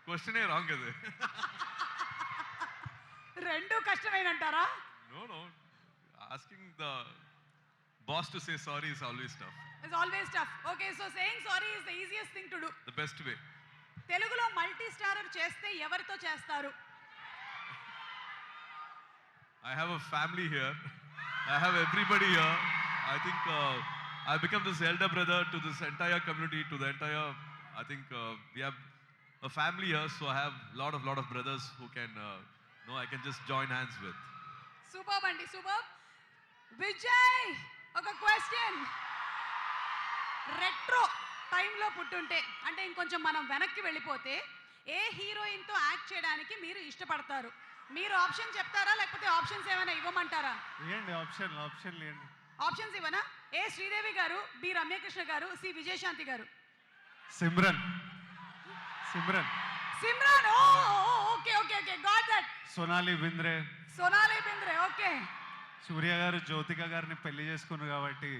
క్వశ్చనే రాంగ్ అది. రెండు కష్టమేనంటారా? No. Asking the boss to say sorry is always tough. It's always tough. Okay, so saying sorry is the easiest thing to do. The best way. తెలుగులో multi starrer చేస్తే ఎవరితో చేస్తారు? I have a family here. I have everybody here. I think I become this elder brother to this entire community, to the entire. I think we have a family here, so I have lot of brothers who can, I can just join hands with. Super అండి, super. Vijay, ఒక question. Retro టైంలో పుట్టుంటే, అంటే ఇంకొంచెం మనం వెనక్కి వెళ్ళిపోతే ఏ హీరోయిన్తో act చేయడానికి మీరు ఇష్టపడతారు? మీరు ఆప్షన్ చెప్తారా లేకపోతే ఆప్షన్స్ ఏమైనా ఇవ్వమంటారా? ఏంటి ఆప్షన్ లేండి. ఆప్షన్స్ ఇవ్వనా? ఏ శ్రీదేవి గారు, బి రమ్యకృష్ణ గారు, C Vijayashanti garu. Simran. Okay got that. Sonali Bendre. Okay. Surya garu Jyothika గారిని పెళ్లి చేసుకున్నారు కాబట్టి